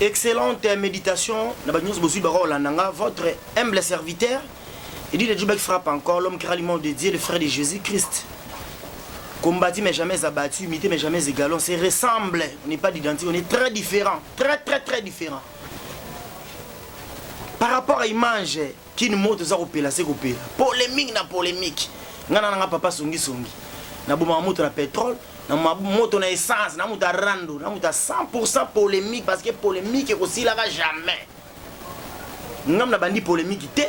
Excellente méditation. Votre humble serviteur. Il dit le Dieu frappe encore l'homme qui a l'image de Dieu, le frère de Jésus-Christ. Combattu mais jamais abattu, imité mais jamais égal. On se ressemble. On n'est pas d'identique, on est très différents. Très différents. Par rapport à l'image qui nous montre ça c'est polémique na polémique. Ngana papa songi. Na boma moto na pétrole. Na moto na essence, na muta rando, na muta 100% polémique parce que polémique aussi là jamais. Ngam na bandi polémique té.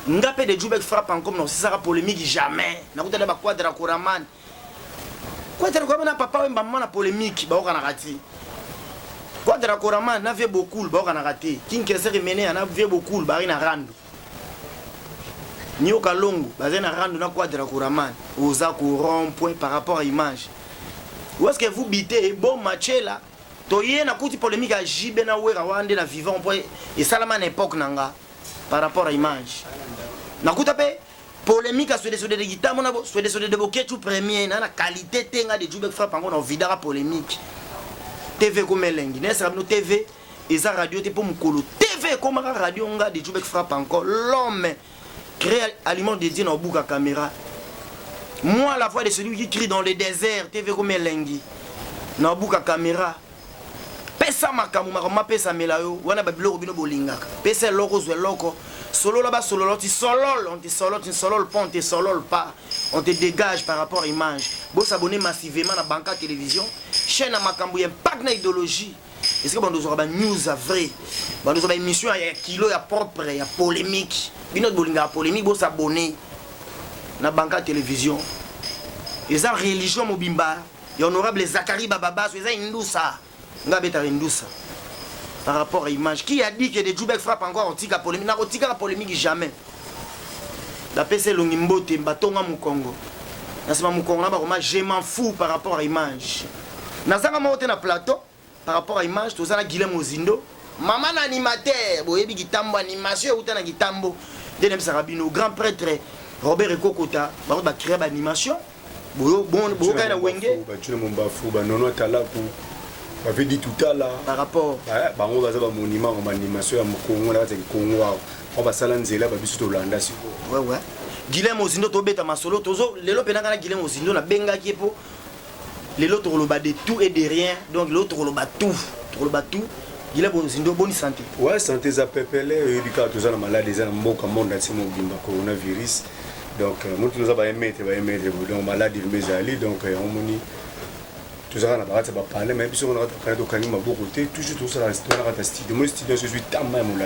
Ngapé de Djoubek frappe encore non, c'est ça polémique jamais. Na kuta ba quadra koraman. Quadra koraman na papa ou maman na polémique ba okana rati. Quadra koraman na vie beaucoup ba okana rati. King Kaiser mené na vie beaucoup ba ina rando. Nyoka longo ba na rando na quadra koraman. Oza ko rond-point par rapport à image. Où est-ce que vous bitez bon match là? Toyé na kuti polémique à Jibe na wera wande na vivant point et salaman époque nanga par rapport à image. Na kuta pe polémique à ce de guitare mon abo, ce de boquet tout premier na qualité tenga de Djoubek frappe encore na vidara polémique. TV comme lengi, n'est ça no TV et ça radio te pour mukolo. TV comme radio nga de Djoubek frappe encore l'homme crée aliment dédié na buka caméra. Moi, la voix de celui qui crie dans le désert, TV comme Lengi, Nabuka caméra. Pesa makamu makoma pesa melayo, wana babilo bino bolingaka. Pesa loko zwe loko, solo là-bas solo là, tu solol, on te solol pas, on te solol pas. On te dégage par rapport à l'image. Bon s'abonner massivement à Banca Télévision, chaîne à makambu impact na idéologie. Est-ce que nous aurons news à vrai? Nous aurons une émission il y a kilo, il y a propre, il y a polémique. Bino bolinga polémique, bon s'abonner. Na Banca Télévision. Ils ont religion mobimba. Et honorable Zachary Bababa, ils ont indoussa. Ngabeta indoussa. Par rapport à l'image. Qui a dit que des Djoubek frappe encore au tika polémique? Na tika polémique jamais. La PC Longimbote, Mbatonga Mukongo. Nasema Mukongo, je m'en fous par rapport à l'image. Nazanga mote na plateau. Par rapport à l'image, tout ça na Guilhem Ozindo. Maman animateur, boyebi gitambo animation, ou na gitambo. Denem Sarabino, grand prêtre. Robert Ekokota, va créer une animation. Bon, na wenge. Tu mon bafou, nono talaku. Avait dit tout à l'heure. Par rapport. On va avoir un monument en animation à Mokongo, là, c'est Congo. On va s'alancer là, on va biso Hollande. Ouais. Guilhem Ozindo, Tobeta Masolo, Tozo, les lots pénal Guilhem Ozindo, na Benga Kiepo. Les lots troloba de tout et de rien. Donc l'autre troloba tout. Guilhem Ozindo, bonne santé. Ouais, santé za pepele, et du cas, tous les malades, les gens qui monde dans ce monde, coronavirus. Donc, nous avons aimé, donc malade, il aller, donc on dit, tout ça, on a parlé, mais puis on a beaucoup de toujours tout ça, on a style. Moi, style, je suis tellement moulin.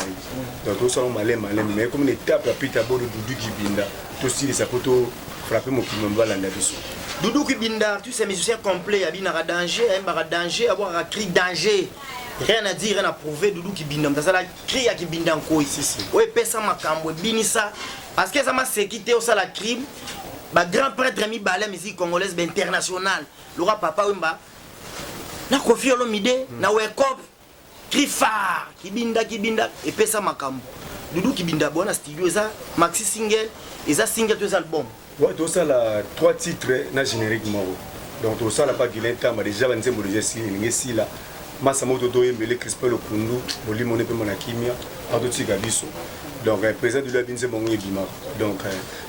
Donc, tout ça, on m'a mais comme une étape, la pita bord de Doudou Kibinda, tout style, ça peut frapper mon qui me va là-dessus. Doudou Kibinda, tu sais, musicien complet, il y a un danger, avoir un cri danger. Rien à dire, rien à prouver, Doudou Kibinda. Ça, la cri à Kibinda encore ici. Oui, pesa makambo, binisa. Parce que ça m'a séquité au la crime, grand prêtre mi balai musique congolaise internationale. Laura papa wimba. Na kofi olomide, na wekop, cri phare, kibinda et pesa makambo. Doudou Kibinda bon studio ça, maxi single, et ça single deux albums. Ouais, tout ça là 3 titres na générique moro. Donc tout ça là pas Guilhem Tamba déjà va nzembo déjà si là. Masamoto Doyembele Crispin Lokundu, Bolimone pe monakimia, Ardoti Gabiso. Donc, président de la Binze Mongoye Bima. Donc,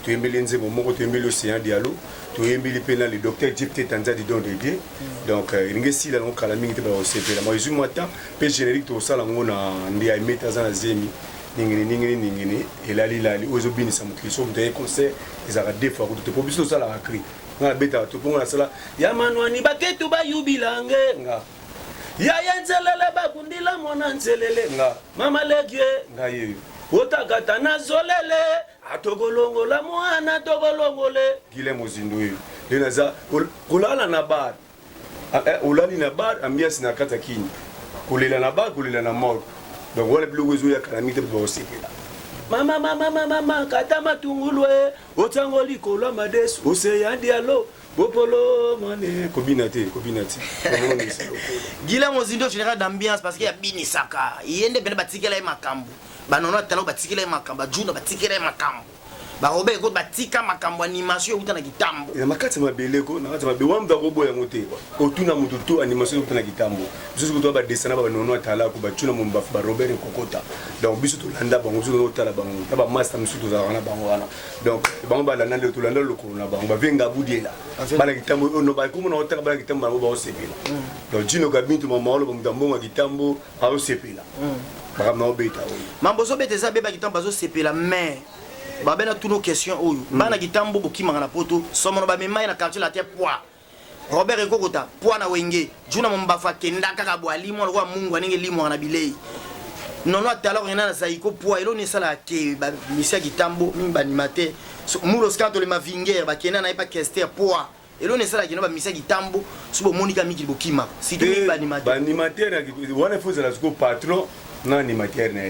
tu es mêlé tu es mêlé l'océan Diallo, tu es mêlé le docteur Djipte Tanza di Don Dédié. Donc, il y a ici la calamité de l'OCP. Moi, je suis peu générique tout ça, on a des métazans à Zemi, Ningini, et là, il a les Ozobini, ça me crie, sauf des conseils, ils ont des fois, tu peux plus tout ça la cri. On a bêta, tout le monde a cela. Yamanouani Baketu Bayubilange. Yaya Nzelele Bakundila Mona Nzelele. Mama Legue. Otakata na zolele atogolongo la mwana togolongole Guilhem Ozindo le naza kolala na bar olali na bar ambiance na kata kini kolela na bar kolela na mort donc wala blowezo ya calamité pour osekela mama kata matungulwe otangoli kola mades oseya dialo bopolo mane kobinati Guilhem Ozindo général d'ambiance parce qu'il y a binisaka yende bene batikela makambu. Banona talo batikela makambo, Juno batikela makambo. ba Robert ko batika makambo animation uta na kitambo ya makati mabeleko na kati mabe wamba robo ya ngote otuna mutu to animation uta na kitambo biso ko to ba desana ba nono atala ko ba tuna mo ba Robert kokota donc biso to landa bango biso to tala bango na ba master biso to za wana bango wana donc bango ba landa to landa lokolo na bango ba venga budiela bana kitambo ono ba ko mo na otaka bana kitambo ba o sepela donc Gino Kabintu mama lo ba mutambo ma kitambo a o sepela ba na obeta mambo zo bete za beba kitambo zo sepela mais ba bena toutes nos questions oyo bana kitambo bokimanga na poto somono ba memai na quartier la terre poids Robert Ekokota poids na wenge juna mombafa kenda kaka bwali mo lo mungu aninge limo na bilei nono atala ko na saiko poids elo ne sala ke ba misia kitambo mimba animateur mulo scanto le mavinger ba kena na ipa kester poids elo ne sala ke no ba misia kitambo subo monika miki bokima si te mimba animateur ba animateur wana faut la sco patron na animateur na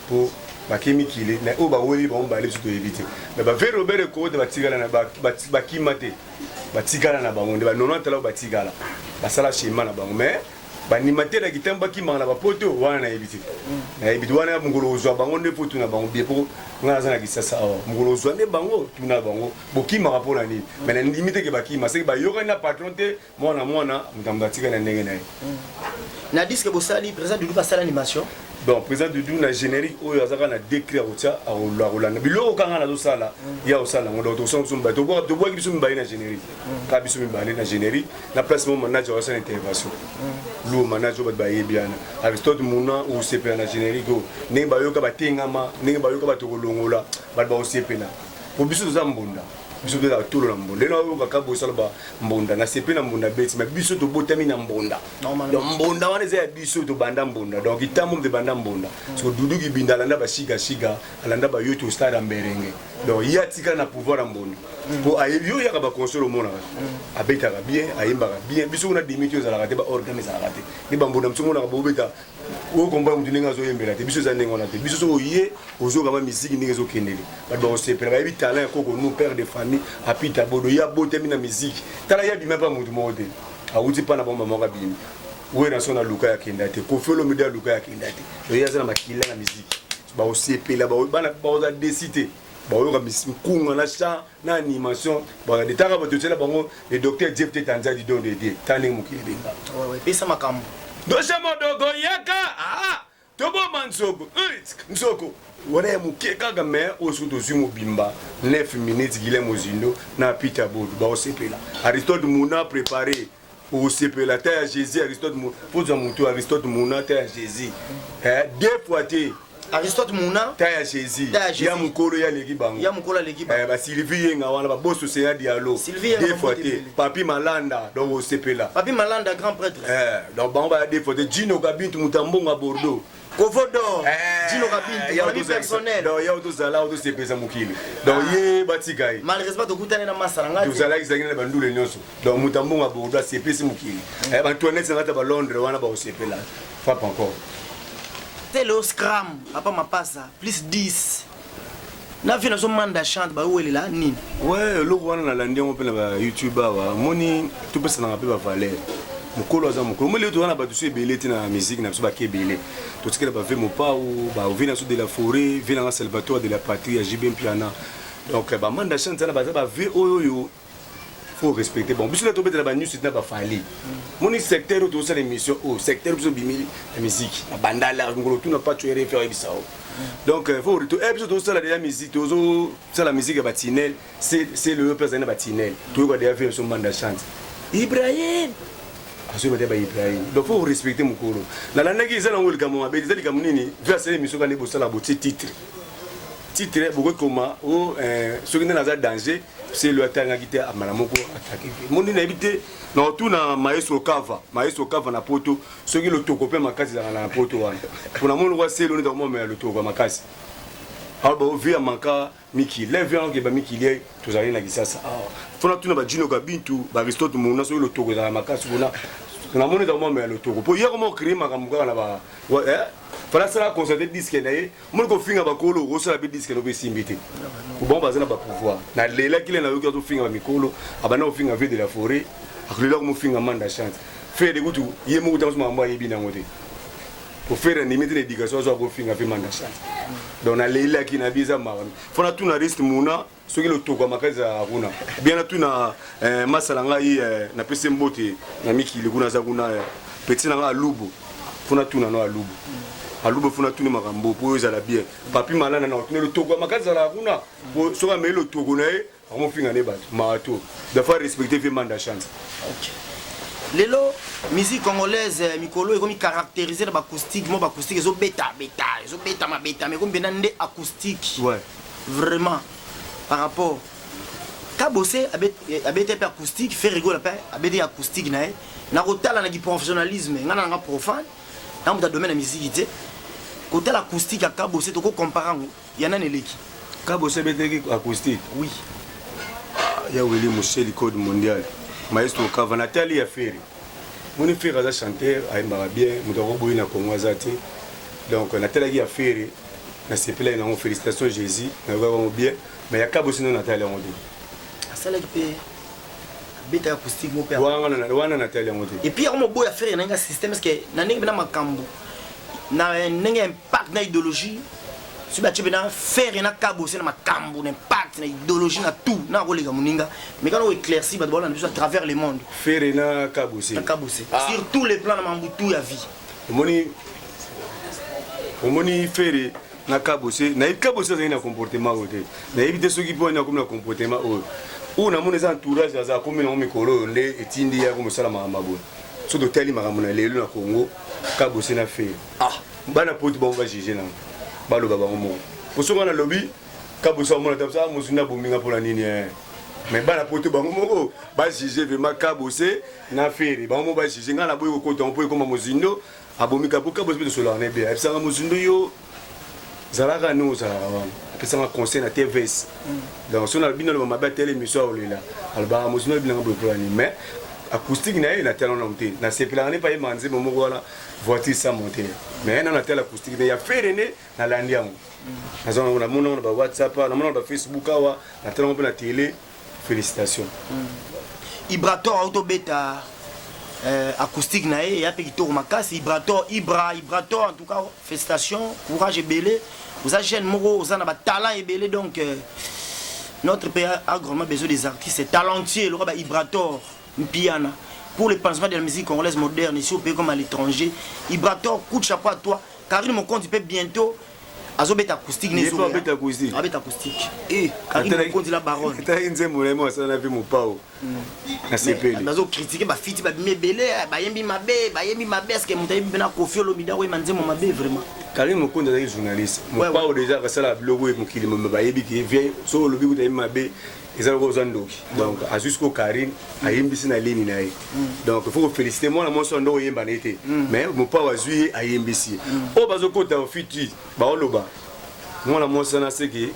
pour bakimi kile na oba woli ba omba leso to éviter mais ba ver Robert ko de batigala na ba kimate batigala na bango de ba nono tala batigala basala shema na bango mais ba animateur ki tamba ki mangala ba poto wana na éviter na éviter wana mungolo zo bango ne poto na bango bien pour ngana za na kisasa mungolo zo ne bango tuna bango bokima rapport na ni mais na limite ke bakima c'est ba yoka na patron te mwana mutamba tigala ndenge na na disque bosali présent de pas animation. Bon, président de Dou na générique où il y a un décret à Rolanda. Bilo quand on a ça là, il y a ça là, on doit tous ensemble. Tu vois qu'ils sont bien na générique. Quand ils sont bien na générique, la place mon manager a sa intervention. Le manager va bailler bien. Aristote Mouna ou CP na générique. N'est pas yo ka batingama, n'est pas yo ka batolongola, ba ba CP na. Pour biso za mbunda. Biso de la tour la mbunda. Lena yo ka bo sala ba mbunda na CP na mbunda beti, mais biso to botami na mbunda. Donc mbunda wana za biso to banda mbunda. Donc itambo de banda mbunda. So dudu ki binda landa ba shiga alanda ba yo to stade amberenge. Donc il y a tika na pouvoir en mbunda. Pour ayo ya ba console mona. Abeta ka bien, ayimba ka bien. Biso na dimitio za la kate ba organiser la kate. Ni ba mbunda mtsongo na ba bobeta. O komba mtuninga zo yembela te biso za ndenge wana te. Biso so yé ozo kama musique ndenge zo kendeli. Ba ba CP ba bi talent koko nous père de famille apita bodo ya botemi na musique tala ya bima pa mutu mode awuti pa na bomba moka bimi we na sona luka ya kendate ko felo media luka ya kendate do ya zana makila na musique ba o CP la ba bana ba o za décider ba o ka musique kunga na cha na animation ba de taka ba to tela bango le docteur Jeff Tanza di don de die tani mukile benga ouais pesa makambo do chama dogo yaka tobo mansoko nsoko wana mukeka ga me osuto zumo bimba 9 minutes Guillermo Zindo na Peter Bodo ba osepela Aristote Mouna préparé au sepela ta ya Jésus Aristote Mouna poza mutu Aristote Mouna ta ya Jésus deux fois te Aristote Mouna ta ya Jésus ya mukolo ya leki bango ba Sylvie yenga wana ba bosso Seigneur Diallo deux fois te Papi Malanda donc osepela Papi Malanda grand prêtre donc ba ba deux fois te Gino Kabintu Mutambonga Bordeaux Kovodo, Gino Kabintu, mon ami personnel. Donc, il y a autour de là, autour de ces personnes qui donc, il y a Batigaï. Malheureusement, tu as une masse à l'angle. Vous allez examiner les bandoules et nyonso. Donc, Mutambonga Bordeaux, c'est PC Mukili. Antoinette, c'est à Londres, on a pas aussi fait là. Frappe encore. C'est le scram, après ma passe, plus 10. Na vie na so manda chante ba wele la nini. Ouais, le roi na landi on peut na YouTube ba moni tout peut ça na pe ba valeur. Mukolo za mukolo mole to wana ba tu sebele tina musique na so ba kebele. To tikela ba ve mo pa ou ba vina so de la forêt, vina Salvatore de la patrie à JB Piana. Donc ba manda chante na ba ve oyo faut respecter bon biso la tombé de la news c'est na ba fali. Moni secteur to ça l'émission au secteur biso bimili la musique. Banda la ngolo tu na pas tu référer bisao. Donc il faut tout ça la musique tout ça la musique batinelle c'est le président batinelle tout quoi déjà fait son bande chante Ibrahim aso ba Ibrahim donc faut respecter mukolo la landa ki zala ngol kamo abedi zali kamunini verse l'émission quand nebo sala boté titre beaucoup comment oh ce qui dans un danger c'est le tanga qui était à malamoko attaquer mon ni éviter non tout na maestro kava na poto ce qui le tokopé makasi na poto wana pour na mon roi c'est le dans mais le toko makasi alors via manka miki lève en ba miki lié tous allez na kisasa faut na tout na ba Gino Kabintu ba Aristote Mouna so le toko na makasi bona na mon dans mais le toko pour hier comment créer makamuka na ba fala sala constater disque na ye mon ko finga ba kolo ko sala be disque no be simbité bon bazana ba pouvoir na lela kile na yo ko finga ba mikolo abana finga vie de la forêt akulela ko finga manda chante fait de gutu ye mo utamso mamba ye bina ngote pour faire une limite d'éducation soit pour finir fait mandat chance donc na leila qui na biza marami fona tout na reste muna ce qui le toko makaza kuna bien tout na masalanga yi na pese mbote na miki le kuna za kuna petit na alubo fona tout na no alubo fona tout na makambo pour za la bien papi malana na tout le toko makaza la kuna pour so ka me le toko na e on finir ne bat marato de faire respecter fait mandat chance. OK. Lelo musique congolaise mikolo ekomi caractérisée par acoustique mo acoustique zo beta mais comme bien ndé acoustique ouais vraiment par rapport Kabose abete pe acoustique fait rigoler pe abete acoustique na kotala na professionnalisme ngana nga profane na muta domaine la musique té kotala acoustique à Kabose to ko comparer yana neleki Kabose bete acoustique oui ya Willy Michel code mondial maestro Kavanatali ya Ferry mon frère a chanteur a bien mudoko boy na Congo azati donc Nathalie ya Ferry na sepela na félicitations Jésus na va bien mais ya Kabose no Nathalie on dit asala ki beta acoustique mo pe wana Nathalie on dit et puis on boy ya Ferry na nga système parce que na ndenge na makambo na ndenge impact na idéologie si ba tibena Ferry na Kabose na makambo na impact na idéologie na tout na kolega muninga mais quand on éclaircit ba bona à travers le monde Ferry na Kabose sur tous les plans na mambutu ya vie omoni Ferry na Kabose na Kabose za ina comportement ote na éviter ceux qui pona comme na comportement o na mona za entourage za comme na mikolo nde etindi ya comme sala mabona so do tali makamona lelo na Congo Kabose na Ferry bana poti ba on va juger na balo baba mo posonga na lobby Kabose mo na tapsa muzina bominga pour la nini mais bana poti ba mo ba juger vraiment Kabose na Ferry ba mo ba juger ngana boyo ko to mpo ko muzindo abomika pour Kabose pe so la ne bien ça muzindo yo zalaka nous ça pesa ma conseil na TVS donc son albino le mama télé émission olela alba muzindo bilanga boyo pour la nini mais acoustique na talon na monter na sepela ne pas manzi momo wala voiture sans monter mais na tel acoustique ya Ferry ne na landiango azona na mona na WhatsApp na mona na Facebook awa na talon na télé félicitations Ibrator auto beta acoustique na ya pe kitoko makasi Ibrator en tout cas félicitations courage et belé vous avez jeune moko vous avez talent et belé donc notre pays a grandement besoin des artistes talentueux le roi Ibrator Mpiana pour le pansement de la musique congolaise moderne ici au pays comme à l'étranger. Ibrator, coup de chapeau à toi. Karim Mokonzi peut bientôt azobet acoustique nezo. Il peut acoustique. Abet acoustique. Et Karim Mokonzi la baronne. T'as une zémo moi ça na vu mon pao. Na CPL. Bazo critiquer ba fiti ba mebele ba yembi mabe est-ce que mutayi bena Koffi Olomide we manzemo mabe vraiment. Karim Mokonzi est journaliste. Mon pao déjà ka sala logo et mokili ba yebi ki vient so lobi ko tayi mabe. Ils ont besoin d'eau. Donc, à jusqu'au Karine, à Yimbisi na ligne. Donc, il faut féliciter moi, mon son d'eau Yimbanete. Mais mon père a joué à Yimbisi. Au bas au côté au futur, Baoloba. Moi, mon son a ce qui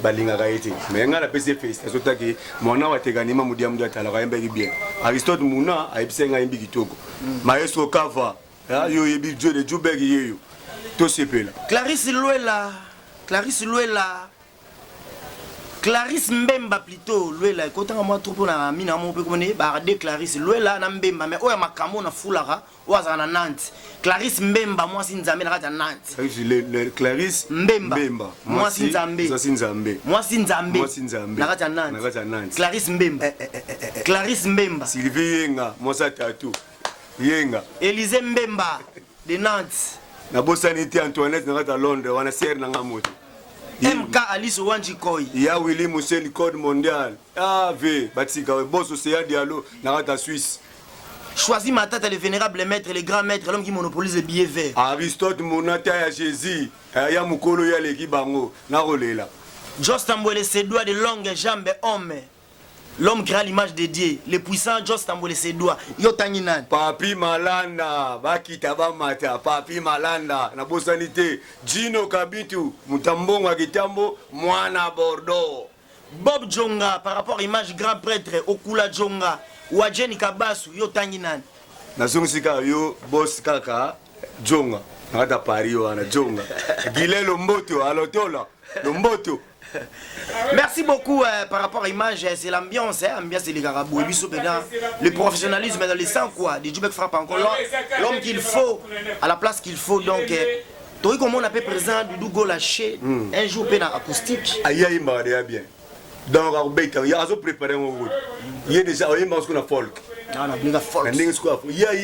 balinga gaïté. Mais on a la PC félicitations. Que mon nom a été gagné, mon diam doit aller bien. Aristote Mouna a épicé un Yimbi Kitoko. Maestro Kava, yo Yibi Joe de Jubeg Yeyo. Tout ce peu là. Clarisse Luela. Clarisse Mbemba plutôt Luela quand on moi trop na mina mo pe comme ba de Clarisse Luela na Mbemba mais oya makamo na fulara oza na Nantes Clarisse Mbemba moi si nzambe na kata Nantes Clarisse Mbemba moi si nzambe na kata Nantes Clarisse Mbemba Sylvie Yenga moi ça tatou Yenga Élysée Mbemba de Nantes na bosanité Antoinette na kata Londres wana serre na ngamoto MK Alice Wanji Koi. Ya Willy Michel code mondial. V Batika boss Océan Diallo na Suisse. Choisis ma tête le vénérable maître, le grand maître, l'homme qui monopolise les billets verts. Aristote Monata ya Jésus. Ya Mukolo ya leki bango na rolela. Jos Tambouele ses doigts de longues jambes homme. L'homme créa l'image de Dieu. Le puissant Jos Tambouele ses doigts. Yo tanginan. Papi Malanda, Bakita Bamata, Papi Malanda, na bosanité. Gino Kabitu, Mutambonga Kitambo, Mwana Bordeaux. Bob Djonga, par rapport à l'image grand prêtre, Okula Djonga, Wadjeni Kabasu, yo tanginan. Nazungsika yo, boss kaka, Djonga. Nagata Paris wana Djonga. Gile Lomboto, Alotola, Lomboto. Merci beaucoup par rapport à l'image, c'est l'ambiance, ambiance c'est les carabous. Le professionnalisme dans les sangs, quoi. Des Djoubek frappe encore l'homme qu'il faut, à la place qu'il faut. Donc, toi, comment on appelle présent du Go lâché un jour pénal acoustique. Aïe, il m'a bien. Donc, il y a préparé un route. Il y a déjà un qu'on a folk. Ah, on a folk. Il y a un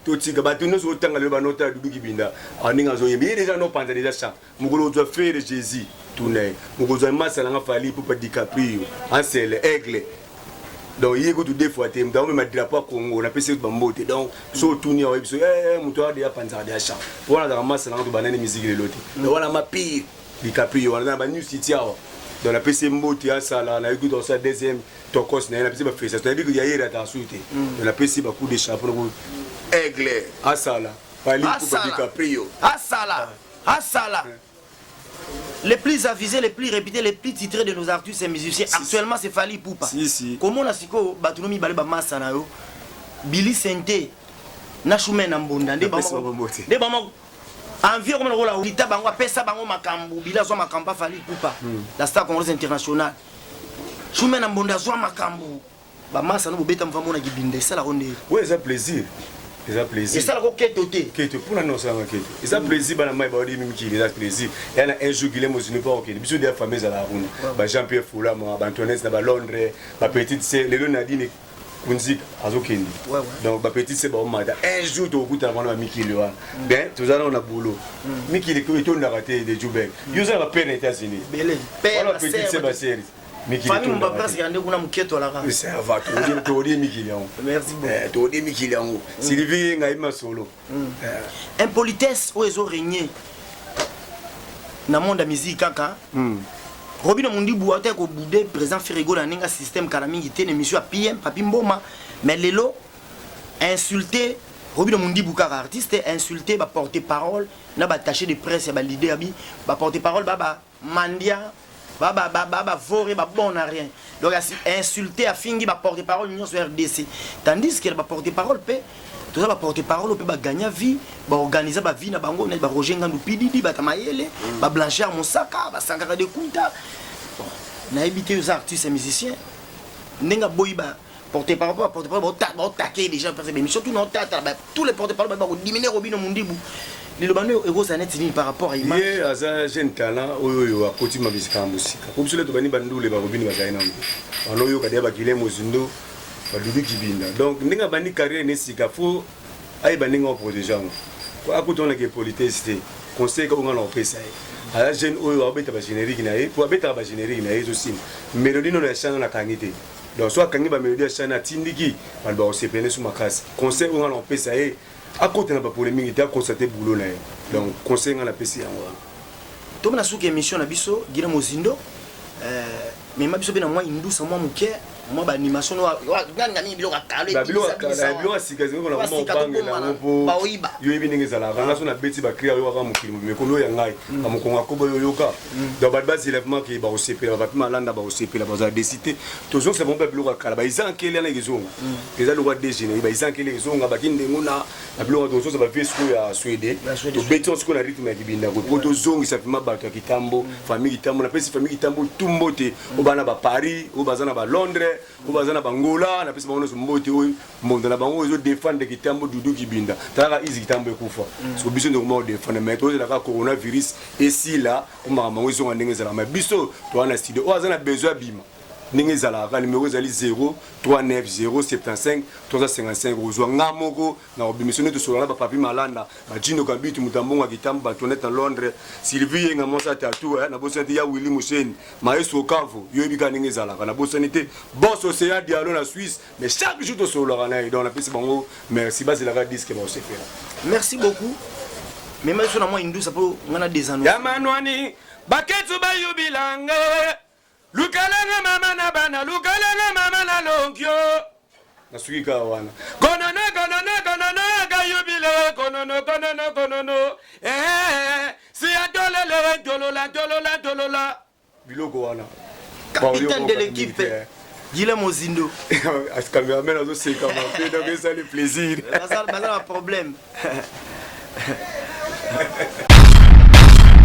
tout ce que nous avons tant à nota du Bibinda. Il y a déjà nos pantalons déjà ça. Nous avons fait de Jésus. Nous avons massé la famille pour pas DiCaprio. C'est l'aigle. Donc il y a des fois tu as même drapeau Congo on a passé bambote donc so tourner au episode muto dia panza dia cha pour la masse la banane musique de l'autre donc on a ma pire DiCaprio on a ba new city donc la PC mbote ya sala na écoute dans sa deuxième tokos na PC ba fait ça c'est-à-dire qu'il y a hier à souhaiter on la PC ba coup de chapeau aigle asala pali pour DiCaprio asala les plus avisés, les plus réputés, les plus titrés de nos artistes et musiciens, actuellement c'est Fally Ipupa. Comment on a dit que Batunomi Baleba Massanayo, Billy Sente, Nachumen Ambonda, des bamans. Environ comme le rôle à Olita Bango, Pesa Bango Makambu, Bila Zoa Makamba Fally Ipupa, la star congolaise internationale. Chumen Ambonda Zoa Makambu, Bamassano Beta Mfamona Gibinde, c'est la ronde. Oui, c'est un plaisir. C'est un plaisir. Et ça, la quête quête pour l'annoncer en quête. C'est un plaisir, bah, moi, bah, c'est un plaisir. Il y a un jour qui est motivé pas ok. Bisous des familles à la route. Bah, Jean-Pierre Foula, moi, bah, Antoinette, bah, Londres, bah, petite, c'est les deux Nadine, Kunzik, Azokendi. Donc, bah, petite, c'est bah, on m'a dit, un jour, tu as écouté avant Miki Lewa. Bien, tout ça, on a boulot. Miki, il est on a raté des Djoubek. Il y a un père aux États-Unis. Voilà, petite, c'est ma série. Famille mon papa c'est quand on a muketo là. C'est va to di Mikilian. Merci beaucoup. To di Mikilian. Sylvie ngaima solo. Impolitesse où ils ont régné. Dans le monde de la musique kaka. Robino Mundi Bouate ko boudé présent Ferrego na ninga système kalamingi té émission à PM papi mboma mais lelo insulté Robino Mundi Boukara artiste insulté ba porter parole na ba attaché de presse ba leader abi ba porter parole ba mandia Baba voré bon à rien. Donc insulté à fingi ba porter parole union sur RDC. Tandis qu'elle va porter parole pe tout ça va porter parole peut ba gagner vie, ba organiser ba vie na bango na ba Roger Ngandu PDD ba tamayele, ba Blanchard Monsaka, ba Sankara de Kunta. Na habité aux artistes et musiciens. Nenga boiba porter parole ba taquer déjà parce que mais surtout non tata tous les porter parole ba diminuer Robino Mundibu. Les Libanais et par rapport à l'image. Il y a un jeune talent qui a côté ma musique en musique. Comme cela, tu vas dire que les Barobines vont gagner. On a eu des bagilés mozindo, des kibinda. Donc, nous avons une carrière ici. Il faut aller dans les protéger. Quand on a des politesses, conseil qu'on a fait ça. À la jeune, on a fait un générique. Pour faire un générique, aussi. Mélodie, on a changé la qualité. Donc, soit quand on a mélodie, on a tindiki, on va se plaindre sur ma casse. Conseil qu'on a fait ça. À côté de la polémique, il y a constaté boulot. Donc, conseil à la PC. Tu as vu l'émission de Bisso, Guillaume Mozindo, mais je suis moi, il douce, moi, mon cœur, moi, l'animation, Paris, Londres, ou bazana bangola, na pesa bangola mbote oyo monde na bango ezo défendre kitambo dudu kibinda. Tala izi kitambo ekufa. So biso ndoko défendre mais to la coronavirus et si là, on m'a mango zo ndenge za la mais biso to ana studio. O azana besoin bima. Ndenge za la numéro zali 0 390 75 355 ozwa ngamoko na obimissionné to solo na ba papi malanda ba jino kambitu mutambonga kitambo ba toneta Londres Sylvie ngamosa tatou na bosati ya Willy Museni maestro Kavo yo ebika ndenge za la na bosani boss Océan Diallo na Suisse mais chaque jour to solo na dans la piste bango merci basi la disque ba se faire merci beaucoup mais moi sur moi indou ça peut ngana des années ya manwani baketu ba yubilange Lukalanga mama na bana, lukalanga mama na lonkyo. Nasuika wana. Konono, kayubile, konono. Si dolola. Biloko wana. Capitaine de l'équipe. Guillaume Mozindo. As cameraman azo se kamapé, donc ça le plaisir. Ça un problème.